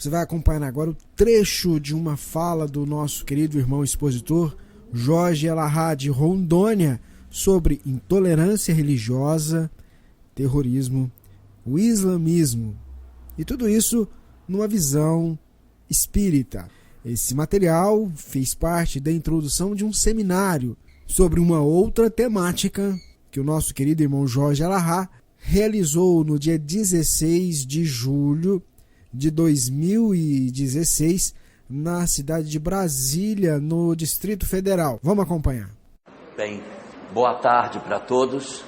Você vai acompanhar agora o trecho de uma fala do nosso querido irmão expositor Jorge Elahá de Rondônia sobre intolerância religiosa, terrorismo, o islamismo e tudo isso numa visão espírita. Esse material fez parte da introdução de um seminário sobre uma outra temática que o nosso querido irmão Jorge Elahá realizou no dia 16 de julho de 2016 na cidade de Brasília, no Distrito Federal. Vamos acompanhar. Bem, boa tarde para todos.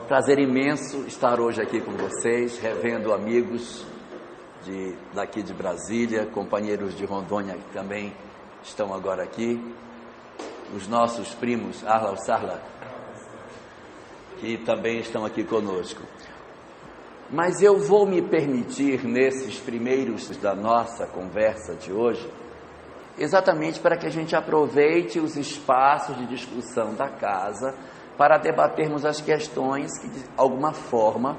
Prazer imenso estar hoje aqui com vocês, revendo amigos daqui de Brasília, companheiros de Rondônia que também estão agora aqui, os nossos primos Arla Sarla, que também estão aqui conosco. Mas eu vou me permitir, nesses primeiros da nossa conversa de hoje, exatamente para que a gente aproveite os espaços de discussão da casa para debatermos as questões que, de alguma forma,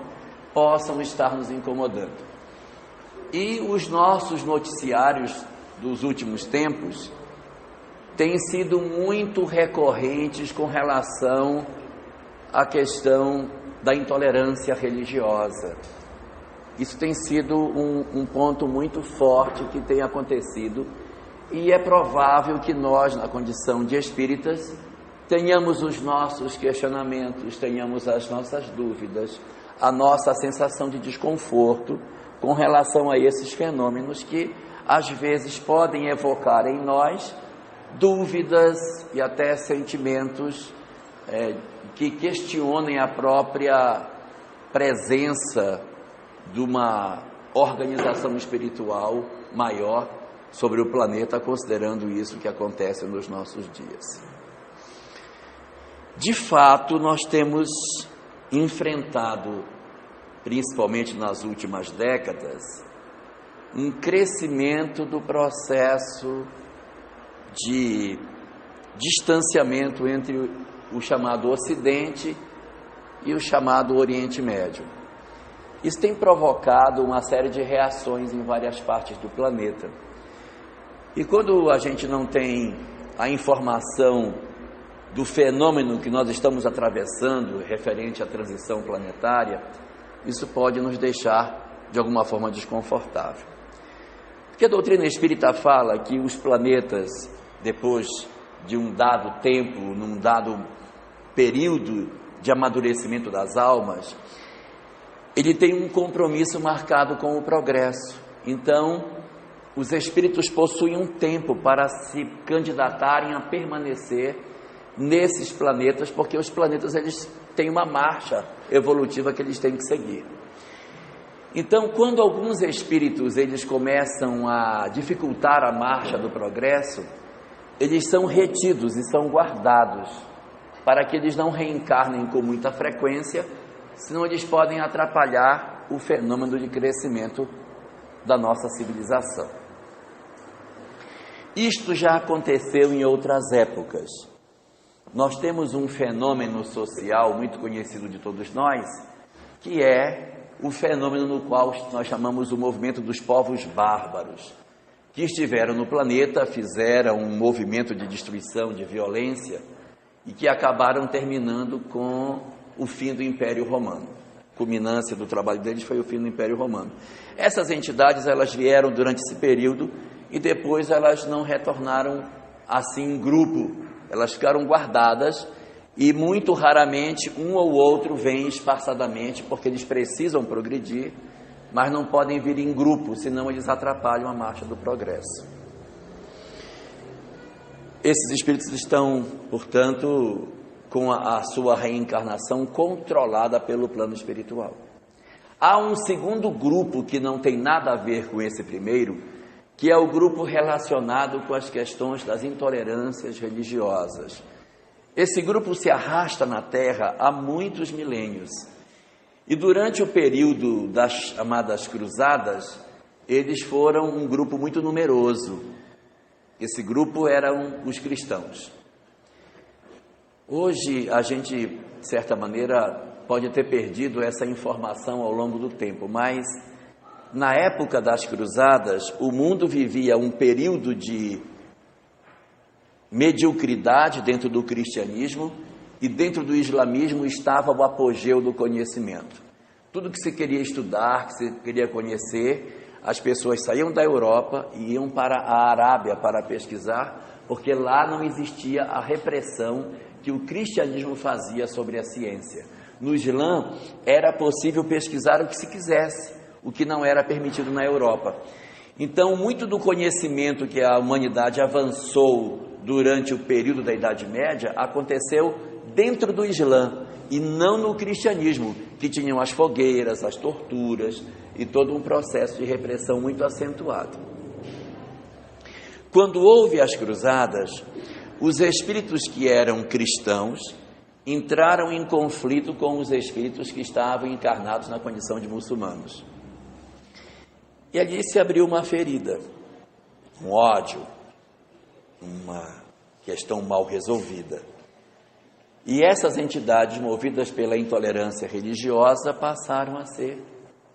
possam estar nos incomodando. E os nossos noticiários dos últimos tempos têm sido muito recorrentes com relação à questão da intolerância religiosa. Isso tem sido um ponto muito forte que tem acontecido, e é provável que nós, na condição de espíritas, tenhamos os nossos questionamentos, tenhamos as nossas dúvidas, a nossa sensação de desconforto com relação a esses fenômenos que às vezes podem evocar em nós dúvidas e até sentimentos que questionem a própria presença de uma organização espiritual maior sobre o planeta, considerando isso que acontece nos nossos dias. De fato, nós temos enfrentado, principalmente nas últimas décadas, um crescimento do processo de distanciamento entre o chamado Ocidente e o chamado Oriente Médio. Isso tem provocado uma série de reações em várias partes do planeta. E quando a gente não tem a informação do fenômeno que nós estamos atravessando, referente à transição planetária, isso pode nos deixar, de alguma forma, desconfortável. Porque a doutrina espírita fala que os planetas, depois de um dado tempo, num dado período de amadurecimento das almas, ele tem um compromisso marcado com o progresso. Então, os espíritos possuem um tempo para se candidatarem a permanecer nesses planetas, porque os planetas eles têm uma marcha evolutiva que eles têm que seguir. Então, quando alguns espíritos eles começam a dificultar a marcha do progresso, eles são retidos e são guardados para que eles não reencarnem com muita frequência, senão eles podem atrapalhar o fenômeno de crescimento da nossa civilização. Isto já aconteceu em outras épocas. Nós temos um fenômeno social muito conhecido de todos nós, que é o fenômeno no qual nós chamamos o movimento dos povos bárbaros, que estiveram no planeta, fizeram um movimento de destruição, de violência, e que acabaram terminando com o fim do Império Romano. A culminância do trabalho deles foi o fim do Império Romano. Essas entidades, elas vieram durante esse período e depois elas não retornaram assim em grupo, elas ficaram guardadas e muito raramente um ou outro vem espaçadamente, porque eles precisam progredir, mas não podem vir em grupo, senão eles atrapalham a marcha do progresso. Esses espíritos estão, portanto, com a sua reencarnação controlada pelo plano espiritual. Há um segundo grupo que não tem nada a ver com esse primeiro, que é o grupo relacionado com as questões das intolerâncias religiosas. Esse grupo se arrasta na Terra há muitos milênios. E durante o período das chamadas cruzadas, eles foram um grupo muito numeroso. Esse grupo eram os cristãos. Hoje a gente, de certa maneira, pode ter perdido essa informação ao longo do tempo, mas na época das cruzadas, o mundo vivia um período de mediocridade dentro do cristianismo, e dentro do islamismo estava o apogeu do conhecimento. Tudo que se queria estudar, que se queria conhecer, as pessoas saíam da Europa e iam para a Arábia para pesquisar, porque lá não existia a repressão que o cristianismo fazia sobre a ciência. No Islã era possível pesquisar o que se quisesse, o que não era permitido na Europa. Então, muito do conhecimento que a humanidade avançou durante o período da Idade Média aconteceu dentro do Islã e não no cristianismo, que tinham as fogueiras, as torturas e todo um processo de repressão muito acentuado. Quando houve as cruzadas, os espíritos que eram cristãos entraram em conflito com os espíritos que estavam encarnados na condição de muçulmanos. E ali se abriu uma ferida, um ódio, uma questão mal resolvida. E essas entidades, movidas pela intolerância religiosa, passaram a ser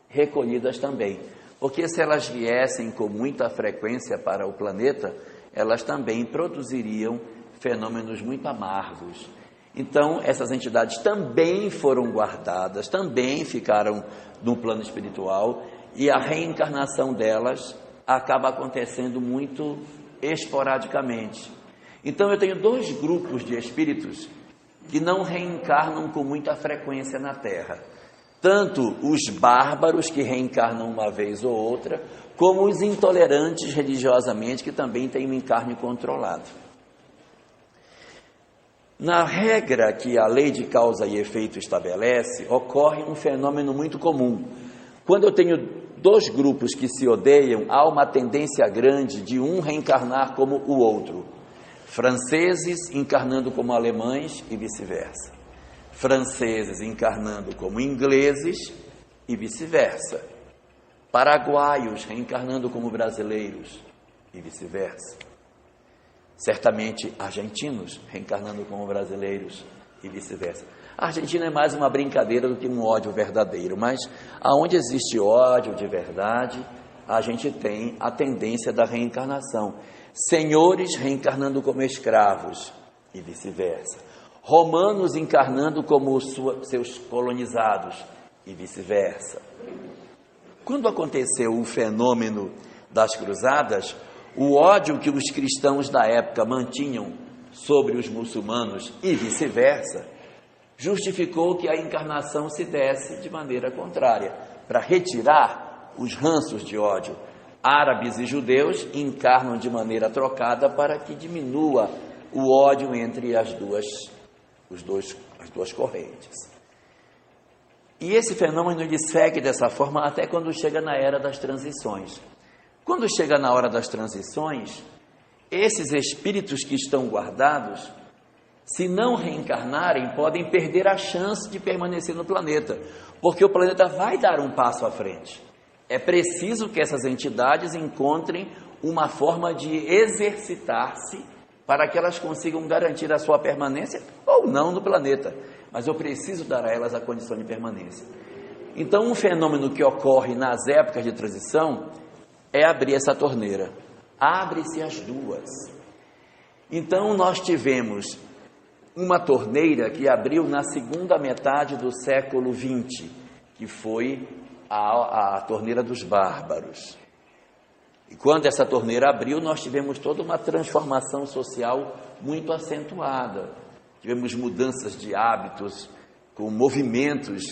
recolhidas também. Porque se elas viessem com muita frequência para o planeta, elas também produziriam fenômenos muito amargos. Então, essas entidades também foram guardadas, também ficaram no plano espiritual, e a reencarnação delas acaba acontecendo muito esporadicamente. Então, eu tenho dois grupos de espíritos que não reencarnam com muita frequência na Terra. Tanto os bárbaros, que reencarnam uma vez ou outra, como os intolerantes religiosamente, que também têm um encarne controlado. Na regra que a lei de causa e efeito estabelece, ocorre um fenômeno muito comum. Quando eu tenho dois grupos que se odeiam, há uma tendência grande de um reencarnar como o outro. Franceses encarnando como alemães e vice-versa. Franceses encarnando como ingleses e vice-versa. Paraguaios reencarnando como brasileiros e vice-versa. Certamente argentinos reencarnando como brasileiros e vice-versa. A Argentina é mais uma brincadeira do que um ódio verdadeiro, mas aonde existe ódio de verdade, a gente tem a tendência da reencarnação. Senhores reencarnando como escravos e vice-versa. Romanos encarnando como seus colonizados e vice-versa. Quando aconteceu o fenômeno das cruzadas, o ódio que os cristãos da época mantinham sobre os muçulmanos e vice-versa, justificou que a encarnação se desse de maneira contrária, para retirar os ranços de ódio. Árabes e judeus encarnam de maneira trocada para que diminua o ódio entre as duas correntes. E esse fenômeno ele segue dessa forma até quando chega na era das transições. Quando chega na hora das transições, esses espíritos que estão guardados, se não reencarnarem, podem perder a chance de permanecer no planeta, porque o planeta vai dar um passo à frente. É preciso que essas entidades encontrem uma forma de exercitar-se para que elas consigam garantir a sua permanência ou não no planeta. Mas eu preciso dar a elas a condição de permanência. Então, um fenômeno que ocorre nas épocas de transição é abrir essa torneira. Abre-se as duas. Então, nós tivemos uma torneira que abriu na segunda metade do século XX, que foi a torneira dos bárbaros. E quando essa torneira abriu, nós tivemos toda uma transformação social muito acentuada. Tivemos mudanças de hábitos, com movimentos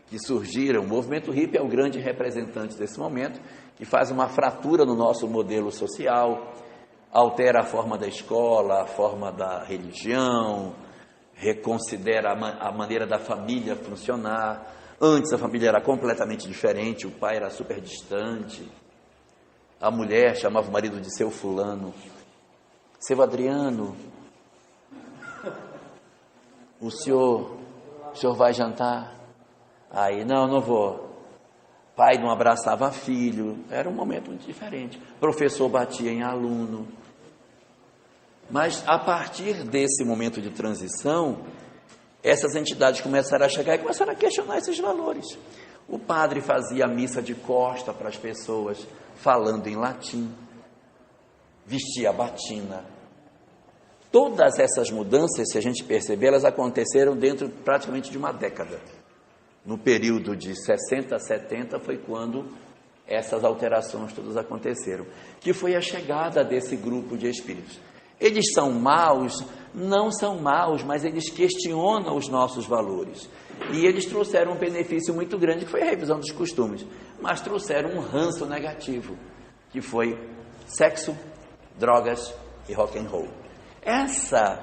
que surgiram. O movimento hippie é o grande representante desse momento, que faz uma fratura no nosso modelo social, altera a forma da escola, a forma da religião, reconsidera a maneira da família funcionar. Antes a família era completamente diferente, o pai era super distante, a mulher chamava o marido de seu fulano. Seu Adriano, o senhor vai jantar? Aí, não vou. Pai não abraçava filho, era um momento muito diferente. Professor batia em aluno. Mas a partir desse momento de transição, essas entidades começaram a chegar e começaram a questionar esses valores. O padre fazia a missa de costa para as pessoas, falando em latim, vestia batina. Todas essas mudanças, se a gente perceber, elas aconteceram dentro praticamente de uma década. No período de 60 a 70 foi quando essas alterações todas aconteceram, que foi a chegada desse grupo de espíritos. Eles são maus? Não são maus, mas eles questionam os nossos valores. E eles trouxeram um benefício muito grande, que foi a revisão dos costumes, mas trouxeram um ranço negativo, que foi sexo, drogas e rock and roll.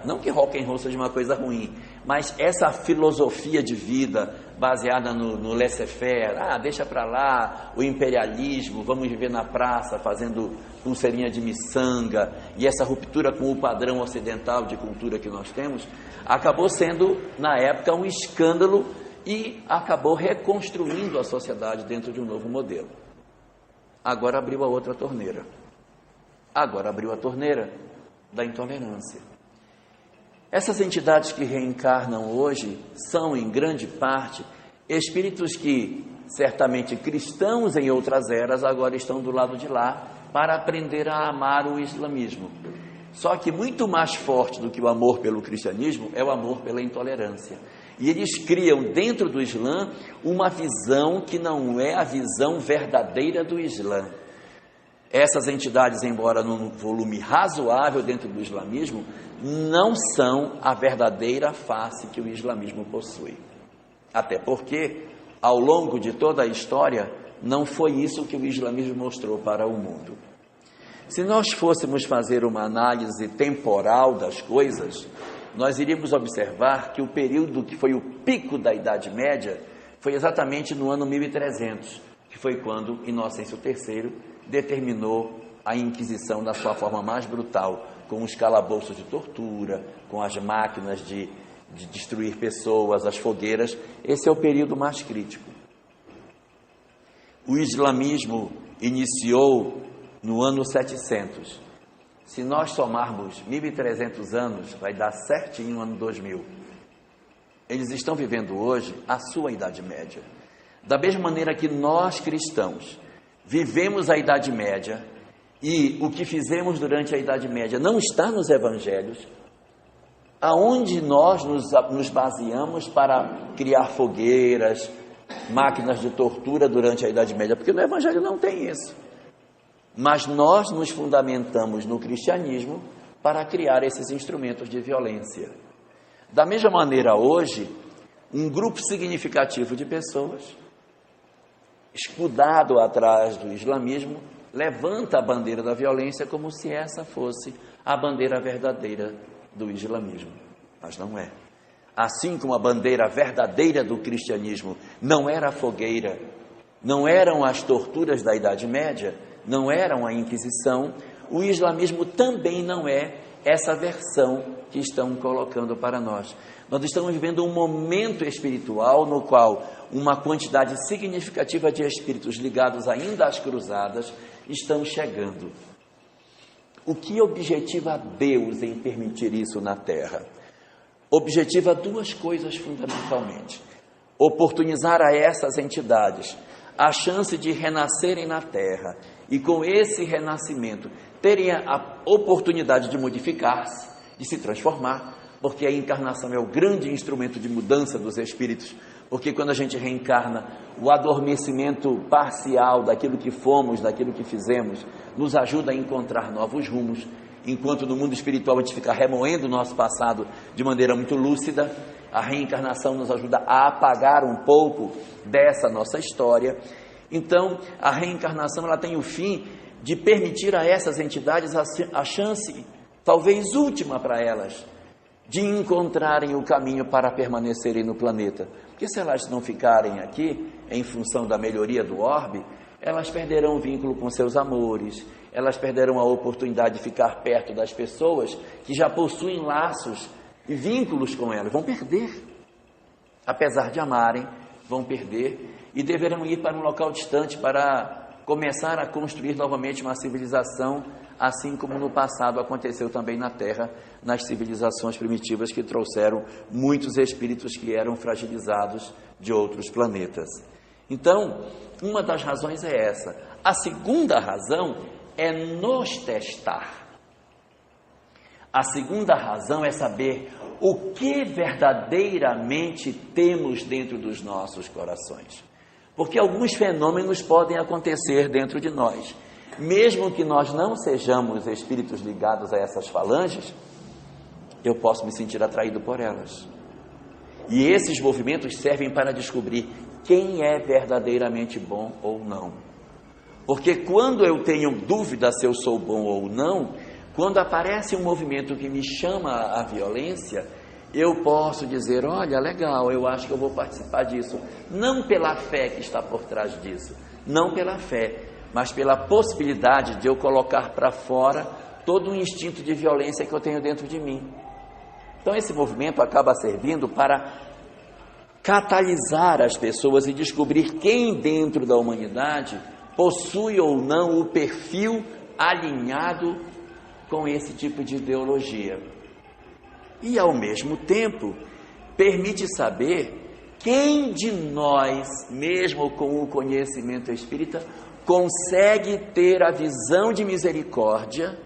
Não que rock and roll seja uma coisa ruim, mas essa filosofia de vida baseada no laissez-faire, deixa para lá o imperialismo, vamos viver na praça fazendo pulseirinha de miçanga, e essa ruptura com o padrão ocidental de cultura que nós temos, acabou sendo, na época, um escândalo e acabou reconstruindo a sociedade dentro de um novo modelo. Agora abriu a outra torneira. Agora abriu a torneira da intolerância. Essas entidades que reencarnam hoje são, em grande parte, espíritos que, certamente cristãos em outras eras, agora estão do lado de lá para aprender a amar o islamismo. Só que muito mais forte do que o amor pelo cristianismo é o amor pela intolerância. E eles criam dentro do Islã uma visão que não é a visão verdadeira do Islã. Essas entidades, embora num volume razoável dentro do islamismo, não são a verdadeira face que o islamismo possui. Até porque, ao longo de toda a história, não foi isso que o islamismo mostrou para o mundo. Se nós fôssemos fazer uma análise temporal das coisas, nós iríamos observar que o período que foi o pico da Idade Média foi exatamente no ano 1300, que foi quando Inocêncio III determinou a Inquisição na sua forma mais brutal, com os calabouços de tortura, com as máquinas de destruir pessoas, as fogueiras. Esse é o período mais crítico. O islamismo iniciou no ano 700. Se nós somarmos 1.300 anos, vai dar certinho o ano 2000. Eles estão vivendo hoje a sua Idade Média. Da mesma maneira que nós, cristãos, vivemos a Idade Média, e o que fizemos durante a Idade Média não está nos Evangelhos, aonde nós nos baseamos para criar fogueiras, máquinas de tortura durante a Idade Média, porque no Evangelho não tem isso. Mas nós nos fundamentamos no cristianismo para criar esses instrumentos de violência. Da mesma maneira, hoje, um grupo significativo de pessoas, escudado atrás do islamismo, levanta a bandeira da violência como se essa fosse a bandeira verdadeira do islamismo. Mas não é. Assim como a bandeira verdadeira do cristianismo não era a fogueira, não eram as torturas da Idade Média, não eram a Inquisição, o islamismo também não é essa versão que estão colocando para nós. Nós estamos vivendo um momento espiritual no qual uma quantidade significativa de espíritos ligados ainda às cruzadas estão chegando. O que objetiva Deus em permitir isso na Terra? Objetiva duas coisas fundamentalmente: oportunizar a essas entidades a chance de renascerem na Terra e, com esse renascimento, terem a oportunidade de modificar-se, de se transformar, porque a encarnação é o grande instrumento de mudança dos espíritos, porque quando a gente reencarna, o adormecimento parcial daquilo que fomos, daquilo que fizemos, nos ajuda a encontrar novos rumos, enquanto no mundo espiritual a gente fica remoendo o nosso passado de maneira muito lúcida. A reencarnação nos ajuda a apagar um pouco dessa nossa história. Então, a reencarnação ela tem o fim de permitir a essas entidades a chance, talvez última para elas, de encontrarem o caminho para permanecerem no planeta. Porque se elas não ficarem aqui, em função da melhoria do orbe, elas perderão o vínculo com seus amores, elas perderão a oportunidade de ficar perto das pessoas que já possuem laços e vínculos com elas. Vão perder. Apesar de amarem, vão perder e deverão ir para um local distante para começar a construir novamente uma civilização, assim como no passado aconteceu também na Terra, nas civilizações primitivas que trouxeram muitos espíritos que eram fragilizados de outros planetas. Então, uma das razões é essa. A segunda razão é nos testar. A segunda razão é saber o que verdadeiramente temos dentro dos nossos corações. Porque alguns fenômenos podem acontecer dentro de nós. Mesmo que nós não sejamos espíritos ligados a essas falanges, eu posso me sentir atraído por elas. E esses movimentos servem para descobrir quem é verdadeiramente bom ou não. Porque quando eu tenho dúvida se eu sou bom ou não, quando aparece um movimento que me chama à violência, eu posso dizer, olha, legal, eu acho que eu vou participar disso. Não pela fé que está por trás disso, não pela fé, mas pela possibilidade de eu colocar para fora todo o instinto de violência que eu tenho dentro de mim. Então esse movimento acaba servindo para catalisar as pessoas e descobrir quem dentro da humanidade possui ou não o perfil alinhado com esse tipo de ideologia. E ao mesmo tempo, permite saber quem de nós, mesmo com o conhecimento espírita, consegue ter a visão de misericórdia,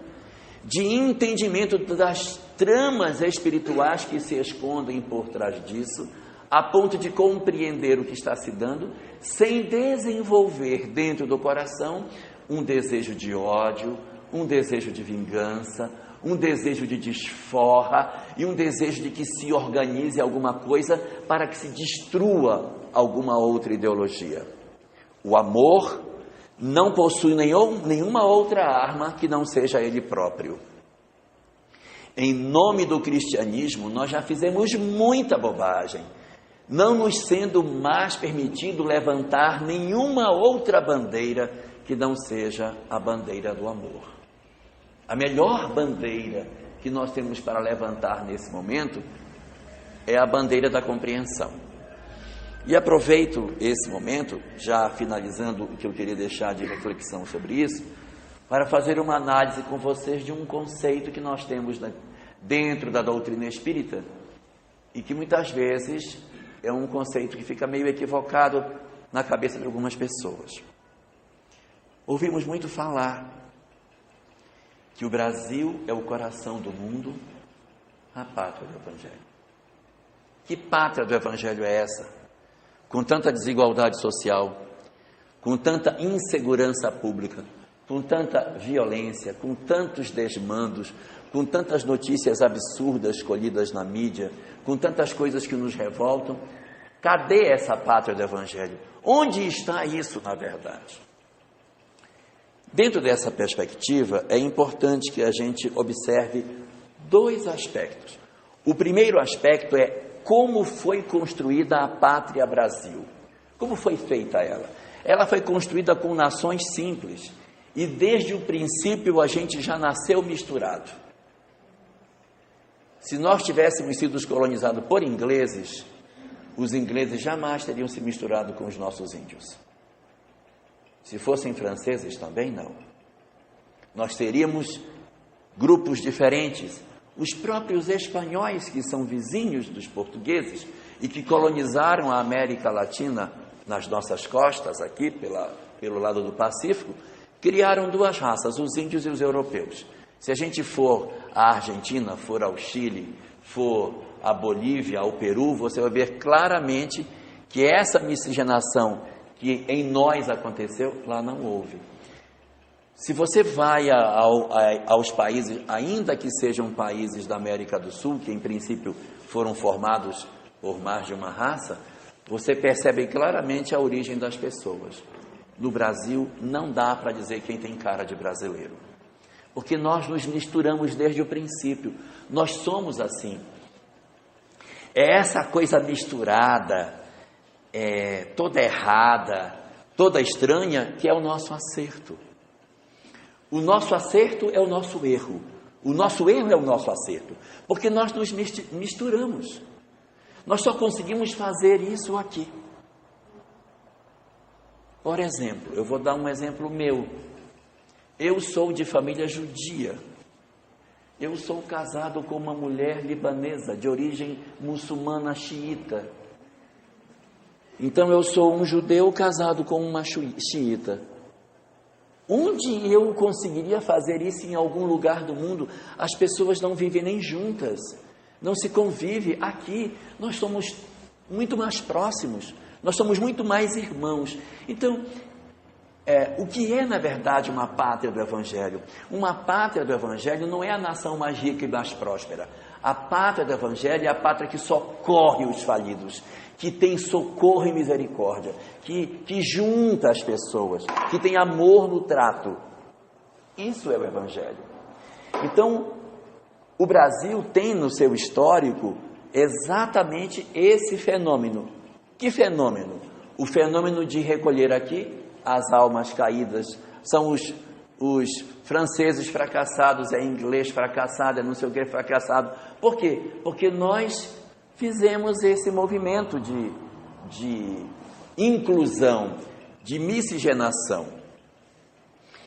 de entendimento das tramas espirituais que se escondem por trás disso, a ponto de compreender o que está se dando, sem desenvolver dentro do coração um desejo de ódio, um desejo de vingança, um desejo de desforra e um desejo de que se organize alguma coisa para que se destrua alguma outra ideologia. O amor não possui nenhuma outra arma que não seja ele próprio. Em nome do cristianismo, nós já fizemos muita bobagem, não nos sendo mais permitido levantar nenhuma outra bandeira que não seja a bandeira do amor. A melhor bandeira que nós temos para levantar nesse momento é a bandeira da compreensão. E aproveito esse momento, já finalizando o que eu queria deixar de reflexão sobre isso, para fazer uma análise com vocês de um conceito que nós temos dentro da doutrina espírita e que muitas vezes é um conceito que fica meio equivocado na cabeça de algumas pessoas. Ouvimos muito falar que o Brasil é o coração do mundo, a pátria do Evangelho. Que pátria do Evangelho é essa? Com tanta desigualdade social, com tanta insegurança pública, com tanta violência, com tantos desmandos, com tantas notícias absurdas colhidas na mídia, com tantas coisas que nos revoltam. Cadê essa pátria do Evangelho? Onde está isso, na verdade? Dentro dessa perspectiva, é importante que a gente observe dois aspectos. O primeiro aspecto é como foi construída a pátria Brasil. Como foi feita ela? Ela foi construída com nações simples e desde o princípio a gente já nasceu misturado. Se nós tivéssemos sido colonizados por ingleses, os ingleses jamais teriam se misturado com os nossos índios. Se fossem franceses, também não. Nós teríamos grupos diferentes. Os próprios espanhóis, que são vizinhos dos portugueses e que colonizaram a América Latina nas nossas costas, aqui pelo lado do Pacífico, criaram duas raças, os índios e os europeus. Se a gente for à Argentina, for ao Chile, for à Bolívia, ao Peru, você vai ver claramente que essa miscigenação que em nós aconteceu, lá não houve. Se você vai aos países, ainda que sejam países da América do Sul, que em princípio foram formados por mais de uma raça, você percebe claramente a origem das pessoas. No Brasil, não dá para dizer quem tem cara de brasileiro, porque nós nos misturamos desde o princípio, nós somos assim. É essa coisa misturada, toda errada, toda estranha, que é o nosso acerto. O nosso acerto é o nosso erro. O nosso erro é o nosso acerto, porque nós nos misturamos. Nós só conseguimos fazer isso aqui. Por exemplo, eu vou dar um exemplo meu. Eu sou de família judia. Eu sou casado com uma mulher libanesa de origem muçulmana xiita. Então eu sou um judeu casado com uma xiita. Onde eu conseguiria fazer isso em algum lugar do mundo? As pessoas não vivem nem juntas, não se convive. Aqui nós somos muito mais próximos, nós somos muito mais irmãos. Então, o que é na verdade uma pátria do Evangelho? Uma pátria do Evangelho não é a nação mais rica e mais próspera. A pátria do Evangelho é a pátria que socorre os falidos, que tem socorro e misericórdia, que junta as pessoas, que tem amor no trato. Isso é o Evangelho. Então, o Brasil tem no seu histórico exatamente esse fenômeno. Que fenômeno? O fenômeno de recolher aqui as almas caídas. São os franceses fracassados, é inglês fracassado, é não sei o que fracassado. Por quê? Porque nós fizemos esse movimento de inclusão, de miscigenação.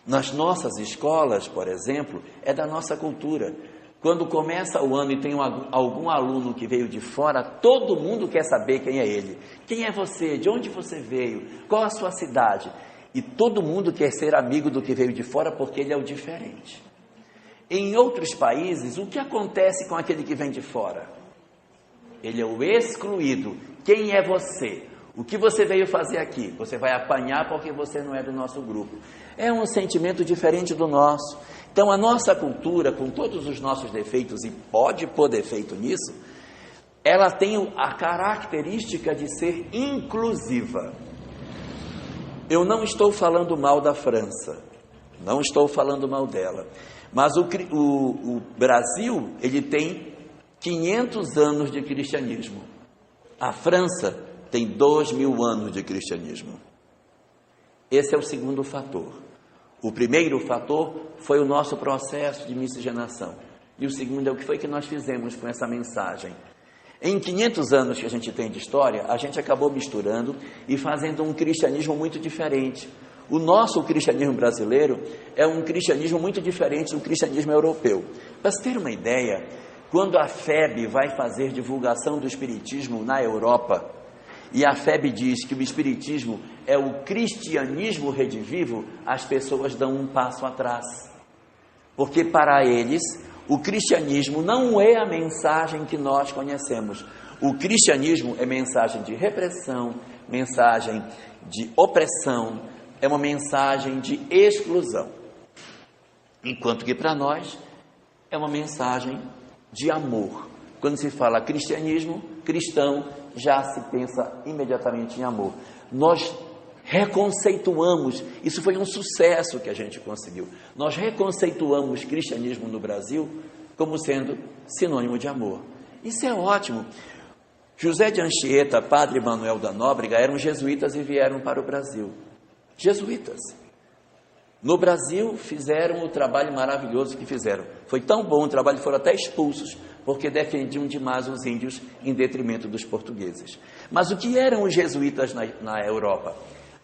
Nas nossas escolas, por exemplo, é da nossa cultura. Quando começa o ano e tem algum aluno que veio de fora, todo mundo quer saber quem é ele. Quem é você? De onde você veio? Qual a sua cidade? E todo mundo quer ser amigo do que veio de fora porque ele é o diferente. Em outros países, o que acontece com aquele que vem de fora? Ele é o excluído. Quem é você? O que você veio fazer aqui? Você vai apanhar porque você não é do nosso grupo. É um sentimento diferente do nosso. Então, a nossa cultura, com todos os nossos defeitos, e pode pôr defeito nisso, ela tem a característica de ser inclusiva. Eu não estou falando mal da França, não estou falando mal dela, mas o Brasil, ele tem 500 anos de cristianismo. A França tem 2000 anos de cristianismo. Esse é o segundo fator. O primeiro fator foi o nosso processo de miscigenação. E o segundo é o que foi que nós fizemos com essa mensagem. Em 500 anos que a gente tem de história, a gente acabou misturando e fazendo um cristianismo muito diferente. O nosso cristianismo brasileiro é um cristianismo muito diferente do cristianismo europeu. Para se ter uma ideia, quando a FEB vai fazer divulgação do espiritismo na Europa, e a FEB diz que o espiritismo é o cristianismo redivivo, as pessoas dão um passo atrás. Porque para eles, o cristianismo não é a mensagem que nós conhecemos. O cristianismo é mensagem de repressão, mensagem de opressão, é uma mensagem de exclusão. Enquanto que para nós é uma mensagem de amor. Quando se fala cristianismo, cristão, já se pensa imediatamente em amor. Nós reconceituamos, isso foi um sucesso que a gente conseguiu, nós reconceituamos cristianismo no Brasil como sendo sinônimo de amor. Isso é ótimo. José de Anchieta, padre Manuel da Nóbrega, eram jesuítas e vieram para o Brasil. Jesuítas. No Brasil fizeram o trabalho maravilhoso que fizeram. Foi tão bom o trabalho, foram até expulsos, porque defendiam demais os índios em detrimento dos portugueses. Mas o que eram os jesuítas na Europa?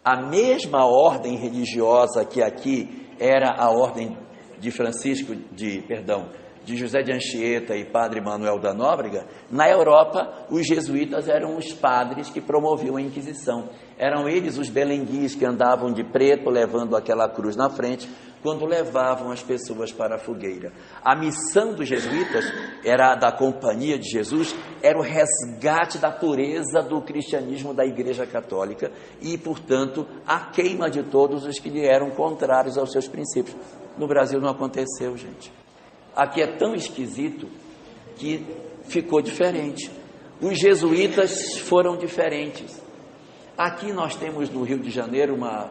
A mesma ordem religiosa que aqui era a ordem de de José de Anchieta e padre Manuel da Nóbrega, na Europa os jesuítas eram os padres que promoviam a Inquisição. Eram eles os belenguis que andavam de preto levando aquela cruz na frente, quando levavam as pessoas para a fogueira. A missão dos jesuítas, era da Companhia de Jesus, era o resgate da pureza do cristianismo da Igreja Católica e, portanto, a queima de todos os que lhe eram contrários aos seus princípios. No Brasil não aconteceu, gente. Aqui é tão esquisito que ficou diferente. Os jesuítas foram diferentes. Aqui nós temos no Rio de Janeiro uma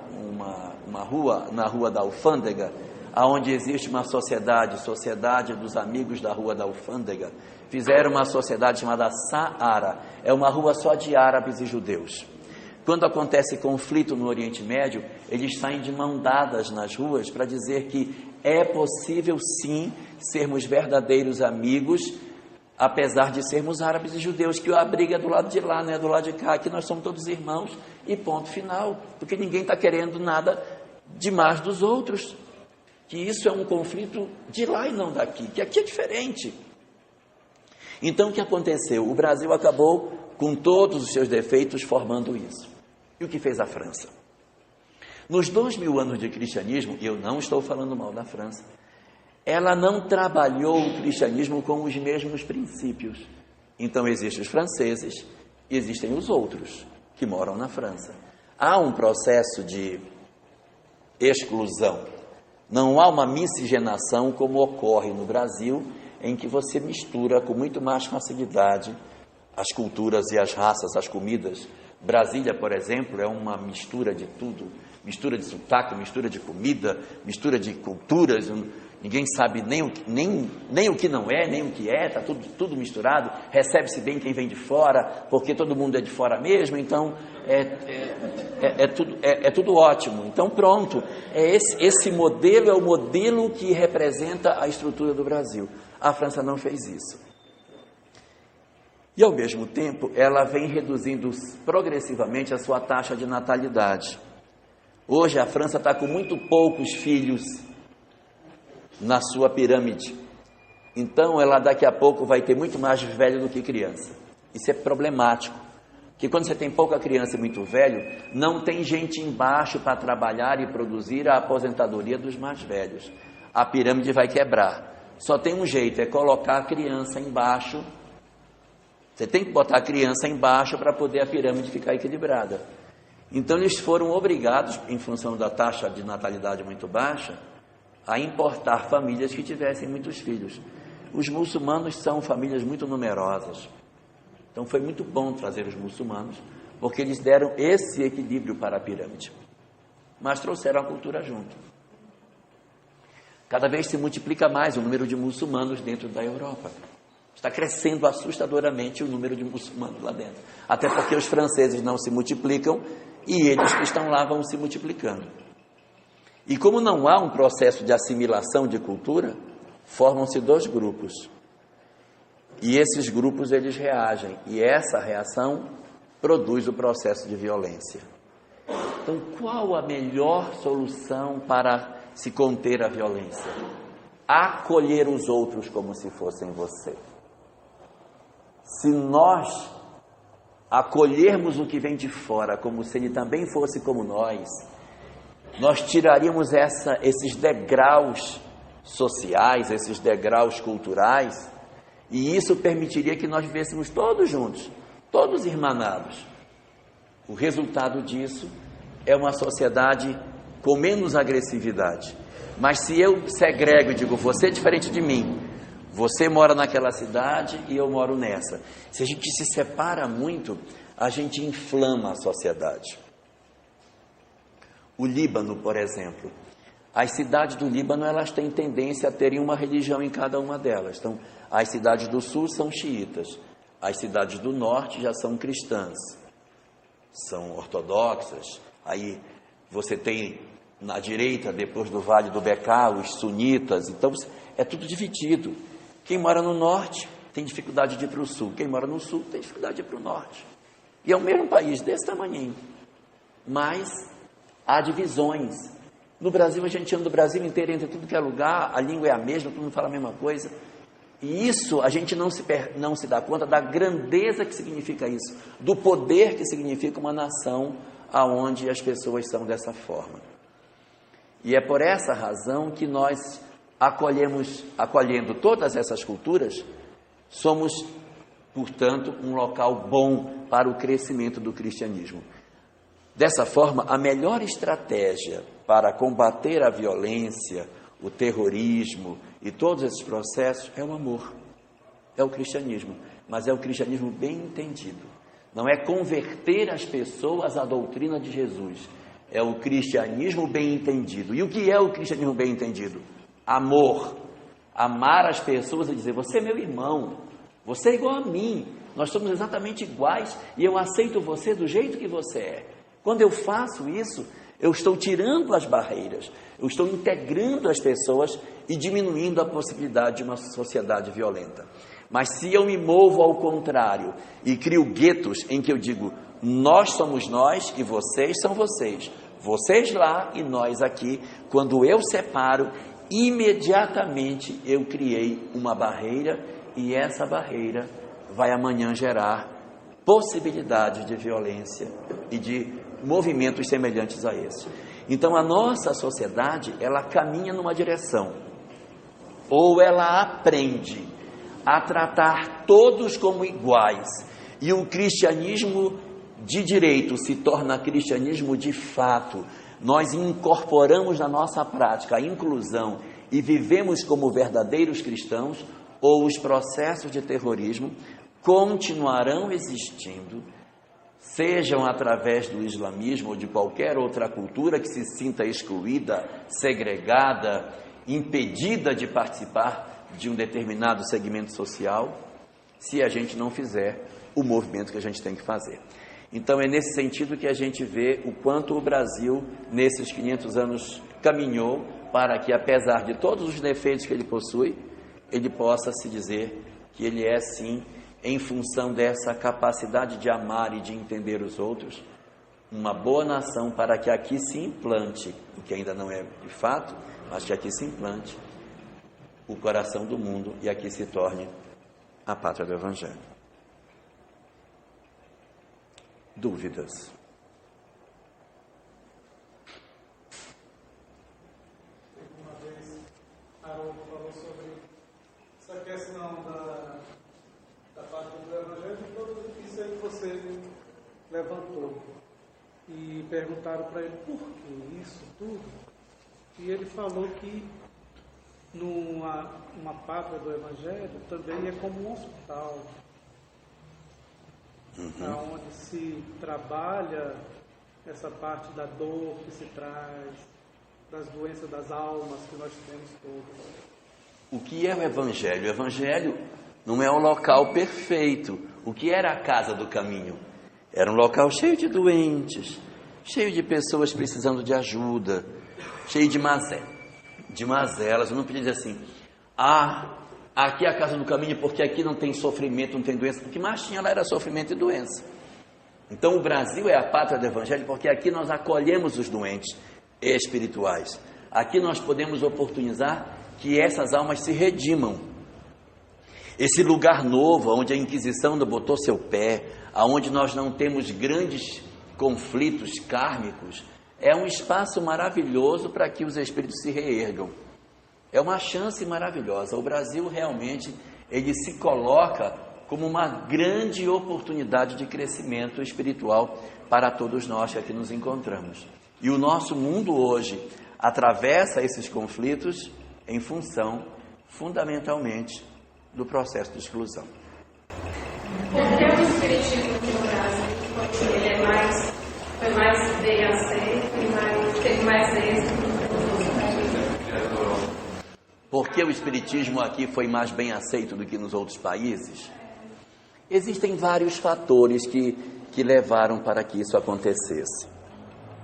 rua, na Rua da Alfândega, onde existe uma Sociedade dos Amigos da Rua da Alfândega. Fizeram uma sociedade chamada Saara, é uma rua só de árabes e judeus. Quando acontece conflito no Oriente Médio, eles saem de mão dadas nas ruas para dizer que é possível sim sermos verdadeiros amigos, apesar de sermos árabes e judeus, que a briga é do lado de lá, não é do lado de cá, que nós somos todos irmãos e ponto final, porque ninguém está querendo nada demais dos outros, que isso é um conflito de lá e não daqui, que aqui é diferente. Então o que aconteceu? O Brasil acabou com todos os seus defeitos, formando isso. E o que fez a França? Nos 2000 anos de cristianismo, e eu não estou falando mal da França, ela não trabalhou o cristianismo com os mesmos princípios. Então existem os franceses e existem os outros que moram na França. Há um processo de exclusão. Não há uma miscigenação como ocorre no Brasil, em que você mistura com muito mais facilidade as culturas e as raças, as comidas. Brasília, por exemplo, é uma mistura de tudo, mistura de sotaque, mistura de comida, mistura de culturas, ninguém sabe nem o que não é, nem o que é, está tudo misturado, recebe-se bem quem vem de fora, porque todo mundo é de fora mesmo, então é tudo ótimo. Então pronto, esse modelo é o modelo que representa a estrutura do Brasil. A França não fez isso. E, ao mesmo tempo, ela vem reduzindo progressivamente a sua taxa de natalidade. Hoje, a França está com muito poucos filhos na sua pirâmide. Então, ela daqui a pouco vai ter muito mais velho do que criança. Isso é problemático, porque quando você tem pouca criança e muito velho, não tem gente embaixo para trabalhar e produzir a aposentadoria dos mais velhos. A pirâmide vai quebrar. Só tem um jeito, é colocar a criança embaixo. Você tem que botar a criança embaixo para poder a pirâmide ficar equilibrada. Então, eles foram obrigados, em função da taxa de natalidade muito baixa, a importar famílias que tivessem muitos filhos. Os muçulmanos são famílias muito numerosas. Então, foi muito bom trazer os muçulmanos, porque eles deram esse equilíbrio para a pirâmide. Mas trouxeram a cultura junto. Cada vez se multiplica mais o número de muçulmanos dentro da Europa. Está crescendo assustadoramente o número de muçulmanos lá dentro. Até porque os franceses não se multiplicam e eles que estão lá vão se multiplicando. E como não há um processo de assimilação de cultura, formam-se dois grupos. E esses grupos eles reagem. E essa reação produz o processo de violência. Então, qual a melhor solução para se conter a violência? Acolher os outros como se fossem você. Se nós acolhermos o que vem de fora como se ele também fosse como nós tiraríamos esses degraus sociais, esses degraus culturais, e isso permitiria que nós vivêssemos todos juntos, todos irmanados. O resultado disso é uma sociedade com menos agressividade. Mas se eu segrego e digo, você é diferente de mim, você mora naquela cidade e eu moro nessa. Se a gente se separa muito, a gente inflama a sociedade. O Líbano, por exemplo. As cidades do Líbano, elas têm tendência a terem uma religião em cada uma delas. Então, as cidades do sul são xiitas. As cidades do norte já são cristãs. São ortodoxas. Aí você tem na direita, depois do Vale do Beká, os sunitas. Então, é tudo dividido. Quem mora no norte tem dificuldade de ir para o sul. Quem mora no sul tem dificuldade de ir para o norte. E é o mesmo país, desse tamanhinho. Mas há divisões. No Brasil, a gente anda do Brasil inteiro, entra em tudo que é lugar, a língua é a mesma, todo mundo fala a mesma coisa. E isso, a gente não se dá conta da grandeza que significa isso, do poder que significa uma nação onde as pessoas são dessa forma. E é por essa razão que nós acolhendo todas essas culturas, somos, portanto, um local bom para o crescimento do cristianismo. Dessa forma, a melhor estratégia para combater a violência, o terrorismo e todos esses processos é o amor, é o cristianismo, mas é o cristianismo bem entendido. Não é converter as pessoas à doutrina de Jesus, é o cristianismo bem entendido. E o que é o cristianismo bem entendido? Amor. Amar as pessoas e dizer, você é meu irmão, você é igual a mim, nós somos exatamente iguais e eu aceito você do jeito que você é. Quando eu faço isso, eu estou tirando as barreiras, eu estou integrando as pessoas e diminuindo a possibilidade de uma sociedade violenta. Mas se eu me movo ao contrário e crio guetos em que eu digo, nós somos nós e vocês são vocês, vocês lá e nós aqui, quando eu separo, imediatamente eu criei uma barreira e essa barreira vai amanhã gerar possibilidades de violência e de movimentos semelhantes a esse. Então a nossa sociedade, ela caminha numa direção, ou ela aprende a tratar todos como iguais, e o cristianismo de direito se torna cristianismo de fato. Nós incorporamos na nossa prática a inclusão e vivemos como verdadeiros cristãos, ou os processos de terrorismo continuarão existindo, sejam através do islamismo ou de qualquer outra cultura que se sinta excluída, segregada, impedida de participar de um determinado segmento social, se a gente não fizer o movimento que a gente tem que fazer. Então é nesse sentido que a gente vê o quanto o Brasil, nesses 500 anos, caminhou para que, apesar de todos os defeitos que ele possui, ele possa se dizer que ele é, sim, em função dessa capacidade de amar e de entender os outros, uma boa nação, para que aqui se implante, o que ainda não é de fato, mas que aqui se implante o coração do mundo e aqui se torne a pátria do Evangelho. Dúvidas? Uma vez, Haroldo falou sobre essa questão da pátria do Evangelho, de tudo isso aí que você levantou. E perguntaram para ele por que isso tudo. E ele falou que uma pátria do Evangelho também é como um hospital, onde se trabalha essa parte da dor que se traz, das doenças das almas que nós temos todos. O que é o Evangelho? O Evangelho não é um local perfeito. O que era a casa do caminho? Era um local cheio de doentes, cheio de pessoas precisando de ajuda, cheio de mazelas. Eu não podia dizer assim, aqui é a casa do caminho porque aqui não tem sofrimento, não tem doença. O que mais tinha lá era sofrimento e doença. Então o Brasil é a pátria do Evangelho porque aqui nós acolhemos os doentes espirituais. Aqui nós podemos oportunizar que essas almas se redimam. Esse lugar novo, onde a Inquisição não botou seu pé, onde nós não temos grandes conflitos kármicos, é um espaço maravilhoso para que os espíritos se reergam. É uma chance maravilhosa. O Brasil realmente, ele se coloca como uma grande oportunidade de crescimento espiritual para todos nós que aqui nos encontramos. E o nosso mundo hoje atravessa esses conflitos em função, fundamentalmente, do processo de exclusão. Por que o espiritismo no Brasil? Porque ele foi mais bem aceito e teve mais êxito. Por que o espiritismo aqui foi mais bem aceito do que nos outros países? Existem vários fatores que levaram para que isso acontecesse.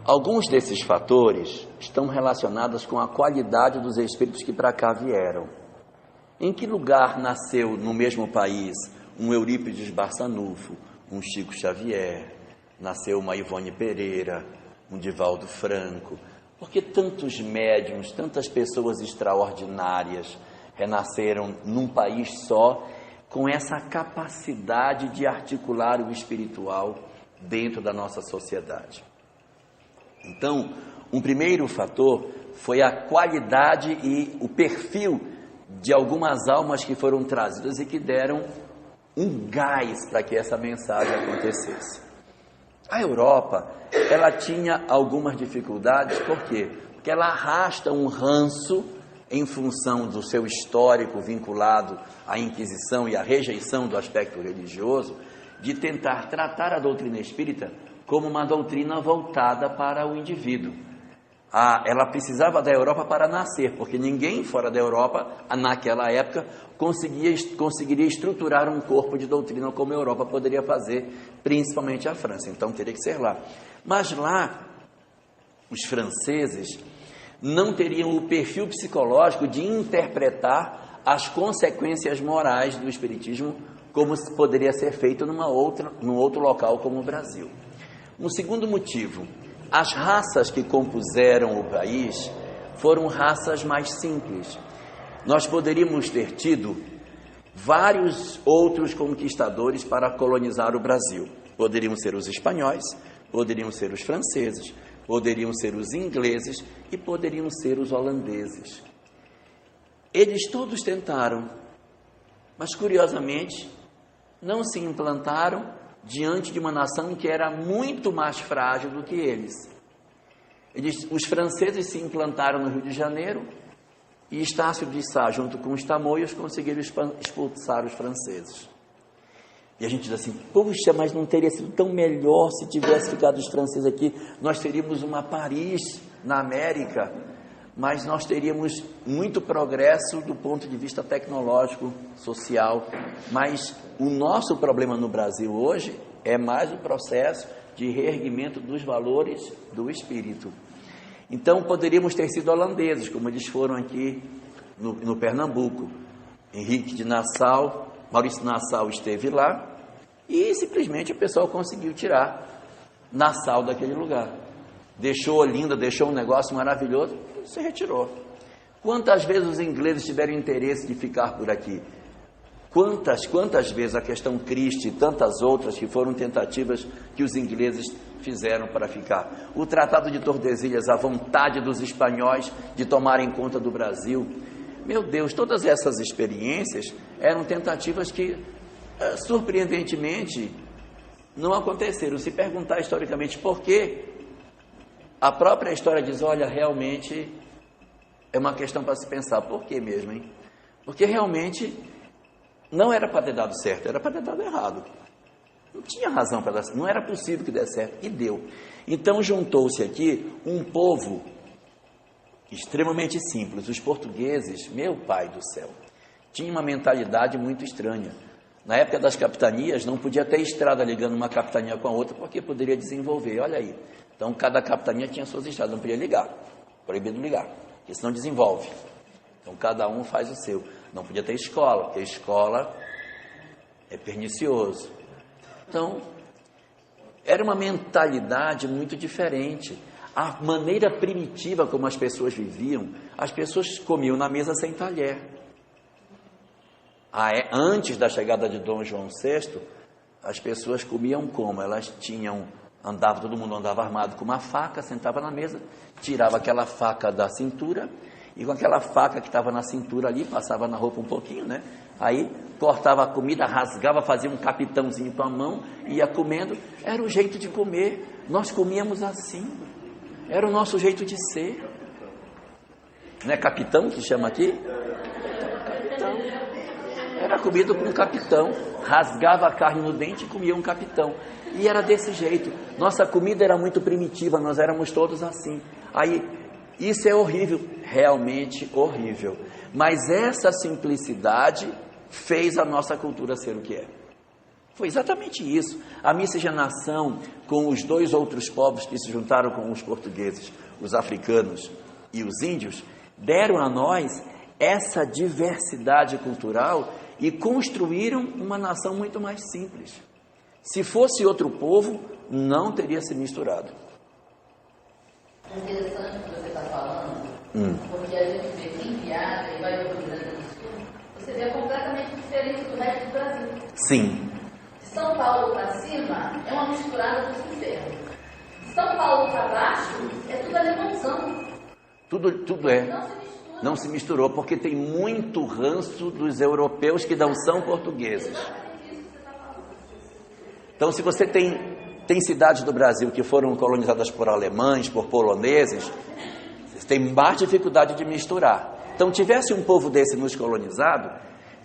Alguns desses fatores estão relacionados com a qualidade dos espíritos que para cá vieram. Em que lugar nasceu no mesmo país um Eurípides Barçanufo, um Chico Xavier, nasceu uma Ivone Pereira, um Divaldo Franco? Porque tantos médiuns, tantas pessoas extraordinárias renasceram num país só, com essa capacidade de articular o espiritual dentro da nossa sociedade. Então, um primeiro fator foi a qualidade e o perfil de algumas almas que foram trazidas e que deram um gás para que essa mensagem acontecesse. A Europa, ela tinha algumas dificuldades, por quê? Porque ela arrasta um ranço em função do seu histórico vinculado à Inquisição e à rejeição do aspecto religioso, de tentar tratar a doutrina espírita como uma doutrina voltada para o indivíduo. Ela precisava da Europa para nascer, porque ninguém fora da Europa, naquela época, conseguiria estruturar um corpo de doutrina como a Europa poderia fazer, principalmente a França. Então teria que ser lá. Mas lá, os franceses não teriam o perfil psicológico de interpretar as consequências morais do espiritismo como poderia ser feito num outro local como o Brasil. Um segundo motivo, as raças que compuseram o país foram raças mais simples. Nós poderíamos ter tido vários outros conquistadores para colonizar o Brasil. Poderiam ser os espanhóis, poderiam ser os franceses, poderiam ser os ingleses e poderiam ser os holandeses. Eles todos tentaram, mas curiosamente não se implantaram diante de uma nação que era muito mais frágil do que eles. Os franceses se implantaram no Rio de Janeiro e Estácio de Sá, junto com os tamoios, conseguiram expulsar os franceses. E a gente diz assim, puxa, mas não teria sido tão melhor se tivesse ficado os franceses aqui? Nós teríamos uma Paris na América, mas nós teríamos muito progresso do ponto de vista tecnológico, social. Mas o nosso problema no Brasil hoje é mais o processo de reerguimento dos valores do espírito. Então, poderíamos ter sido holandeses, como eles foram aqui no Pernambuco. Henrique de Nassau, Maurício Nassau esteve lá e simplesmente o pessoal conseguiu tirar Nassau daquele lugar. Deixou Olinda, deixou um negócio maravilhoso, se retirou. Quantas vezes os ingleses tiveram interesse de ficar por aqui? Quantas vezes a questão Christie e tantas outras que foram tentativas que os ingleses fizeram para ficar? O Tratado de Tordesilhas, a vontade dos espanhóis de tomarem conta do Brasil. Meu Deus, todas essas experiências eram tentativas que, surpreendentemente, não aconteceram. Se perguntar historicamente por quê, a própria história diz, olha, realmente é uma questão para se pensar. Por quê mesmo, hein? Porque realmente não era para ter dado certo, era para ter dado errado. Não tinha razão para dar certo, não era possível que desse certo, e deu. Então juntou-se aqui um povo extremamente simples. Os portugueses, meu pai do céu, tinham uma mentalidade muito estranha. Na época das capitanias, não podia ter estrada ligando uma capitania com a outra, porque poderia desenvolver, olha aí. Então, cada capitania tinha suas estradas, não podia ligar, proibido ligar, porque senão desenvolve. Então, cada um faz o seu. Não podia ter escola, porque escola é pernicioso. Então, era uma mentalidade muito diferente. A maneira primitiva como as pessoas viviam, as pessoas comiam na mesa sem talher. Antes da chegada de Dom João VI, as pessoas comiam como? Elas todo mundo andava armado com uma faca, sentava na mesa, tirava aquela faca da cintura, e com aquela faca que estava na cintura ali, passava na roupa um pouquinho, né? Aí cortava a comida, rasgava, fazia um capitãozinho com a mão, ia comendo. Era o jeito de comer. Nós comíamos assim. Era o nosso jeito de ser. Não é capitão que chama aqui? Capitão. Era comido com um capitão. Rasgava a carne no dente e comia um capitão. E era desse jeito. Nossa comida era muito primitiva, nós éramos todos assim. Aí, isso é horrível, realmente horrível. Mas essa simplicidade fez a nossa cultura ser o que é. Foi exatamente isso. A miscigenação com os dois outros povos que se juntaram com os portugueses, os africanos e os índios, deram a nós essa diversidade cultural e construíram uma nação muito mais simples. Se fosse outro povo, não teria se misturado. É interessante o que você está falando, porque a gente vê quem viaja e vai para o Rio Grande do Sul, você vê completamente diferente do resto do Brasil. Sim. De São Paulo para cima, é uma misturada dos infernos. De São Paulo para baixo, é tudo alemãozão. Tudo é. Não se misturou, porque tem muito ranço dos europeus que não são portugueses. Então, se você tem cidades do Brasil que foram colonizadas por alemães, por poloneses, você tem mais dificuldade de misturar. Então, tivesse um povo desse nos colonizado,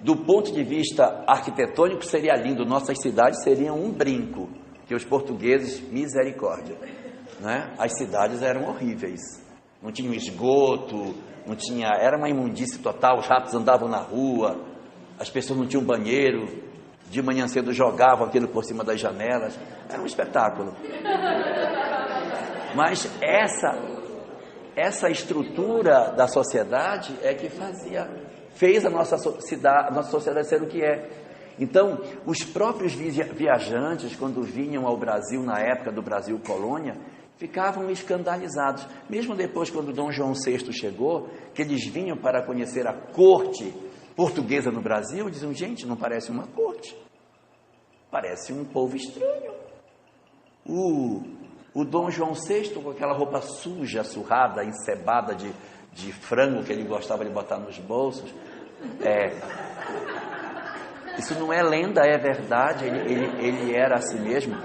do ponto de vista arquitetônico seria lindo, nossas cidades seriam um brinco, que os portugueses, misericórdia, né? As cidades eram horríveis, não tinham esgoto, era uma imundície total, os ratos andavam na rua, as pessoas não tinham banheiro, de manhã cedo jogavam aquilo por cima das janelas, era um espetáculo. Mas essa estrutura da sociedade é que fez a nossa sociedade ser o que é. Então, os próprios viajantes, quando vinham ao Brasil, na época do Brasil colônia, ficavam escandalizados. Mesmo depois, quando Dom João VI chegou, que eles vinham para conhecer a corte portuguesa no Brasil, diziam, gente, não parece uma corte, parece um povo estranho, O Dom João VI, com aquela roupa suja, surrada, encebada de frango que ele gostava de botar nos bolsos. Isso não é lenda, é verdade. Ele era assim mesmo.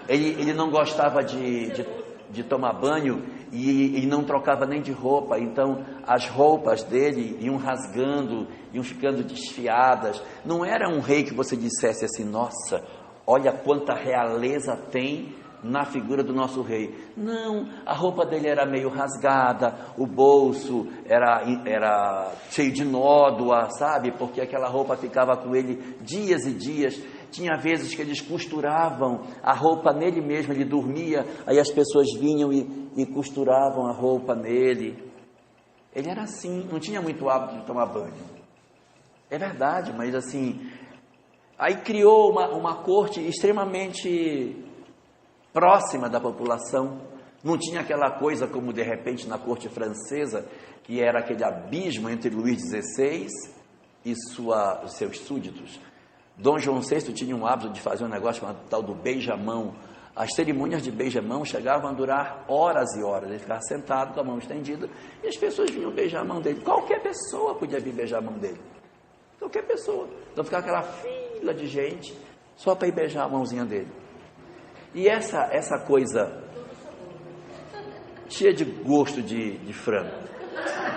Ele não gostava de tomar banho e não trocava nem de roupa. Então as roupas dele iam rasgando, iam ficando desfiadas. Não era um rei que você dissesse assim: nossa, olha quanta realeza tem na figura do nosso rei. Não, a roupa dele era meio rasgada, o bolso era cheio de nódoa, sabe? Porque aquela roupa ficava com ele dias e dias. Tinha vezes que eles costuravam a roupa nele mesmo, ele dormia, aí as pessoas vinham e costuravam a roupa nele. Ele era assim, não tinha muito hábito de tomar banho. É verdade, mas assim, aí criou uma corte extremamente próxima da população. Não tinha aquela coisa como de repente na corte francesa, que era aquele abismo entre Luís XVI e seus súditos. Dom João VI tinha um hábito de fazer um negócio chamado tal do beijamão. As cerimônias de beijamão chegavam a durar horas e horas. Ele ficava sentado com a mão estendida e as pessoas vinham beijar a mão dele. Qualquer pessoa podia vir beijar a mão dele. Qualquer pessoa. Então ficava aquela fila de gente só para ir beijar a mãozinha dele. E essa coisa cheia de gosto de frango.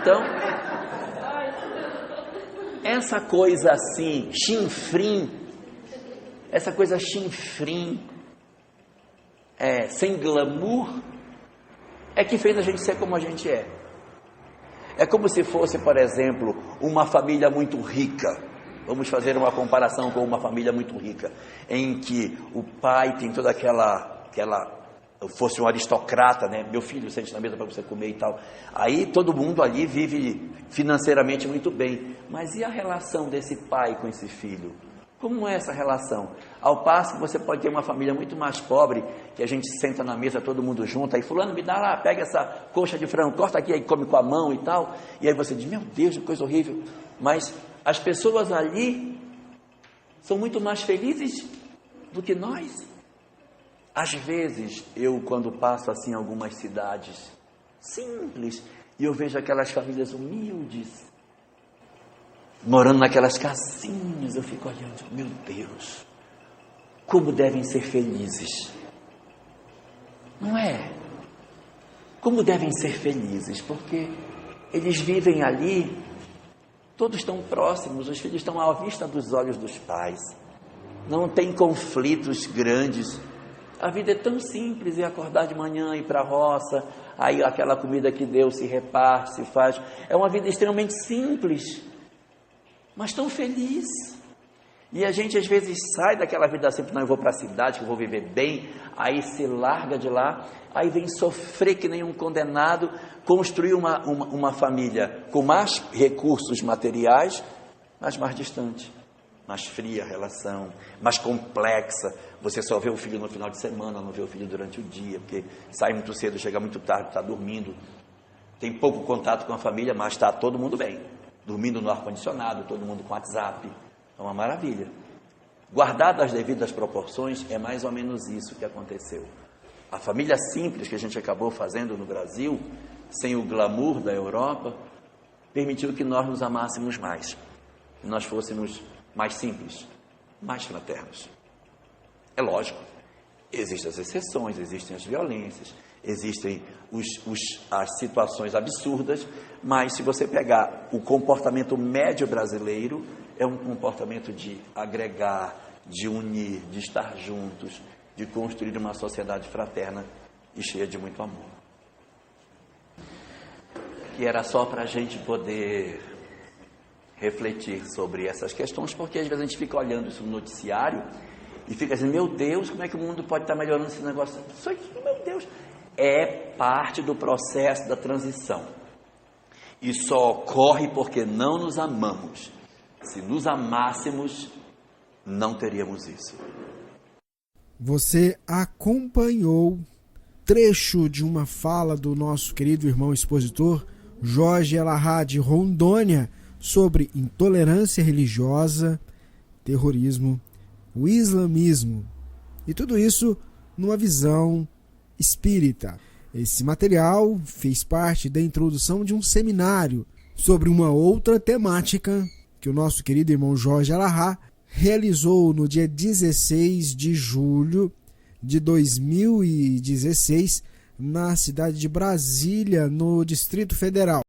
Então, essa coisa assim, chinfrim, sem glamour, é que fez a gente ser como a gente é. É como se fosse, por exemplo, uma família muito rica. Vamos fazer uma comparação com uma família muito rica, em que o pai tem toda aquela fosse um aristocrata, né? Meu filho, sente na mesa para você comer e tal. Aí todo mundo ali vive financeiramente muito bem. Mas e a relação desse pai com esse filho? Como é essa relação? Ao passo que você pode ter uma família muito mais pobre, que a gente senta na mesa todo mundo junto, aí fulano me dá lá, pega essa coxa de frango, corta aqui, aí come com a mão e tal. E aí você diz, meu Deus, que coisa horrível. Mas as pessoas ali são muito mais felizes do que nós. Às vezes, eu quando passo assim em algumas cidades simples, e eu vejo aquelas famílias humildes, morando naquelas casinhas, eu fico olhando, meu Deus, como devem ser felizes. Não é? Como devem ser felizes, porque eles vivem ali, todos estão próximos, os filhos estão à vista dos olhos dos pais, não tem conflitos grandes. A vida é tão simples, é acordar de manhã, ir para a roça, aí aquela comida que Deus se reparte, se faz. É uma vida extremamente simples, mas tão feliz. E a gente às vezes sai daquela vida simples, não, eu vou para a cidade, que eu vou viver bem, aí se larga de lá, aí vem sofrer que nem um condenado, construir uma família com mais recursos materiais, mas mais distante. Mais fria a relação, mais complexa. Você só vê o filho no final de semana, não vê o filho durante o dia, porque sai muito cedo, chega muito tarde, está dormindo. Tem pouco contato com a família, mas está todo mundo bem. Dormindo no ar-condicionado, todo mundo com WhatsApp. É uma maravilha. Guardadas as devidas proporções, é mais ou menos isso que aconteceu. A família simples que a gente acabou fazendo no Brasil, sem o glamour da Europa, permitiu que nós nos amássemos mais. Que nós fôssemos mais simples, mais fraternos. É lógico, existem as exceções, existem as violências, existem as situações absurdas, mas se você pegar o comportamento médio brasileiro, é um comportamento de agregar, de unir, de estar juntos, de construir uma sociedade fraterna e cheia de muito amor. Que era só para a gente poder refletir sobre essas questões, porque às vezes a gente fica olhando isso no noticiário e fica dizendo, meu Deus, como é que o mundo pode estar melhorando esse negócio? Isso aqui, meu Deus, é parte do processo da transição. E só ocorre porque não nos amamos. Se nos amássemos, não teríamos isso. Você acompanhou trecho de uma fala do nosso querido irmão expositor Jorge Elahá de Rondônia, sobre intolerância religiosa, terrorismo, o islamismo. E tudo isso numa visão espírita. Esse material fez parte da introdução de um seminário sobre uma outra temática que o nosso querido irmão Jorge Alahá realizou no dia 16 de julho de 2016 na cidade de Brasília, no Distrito Federal.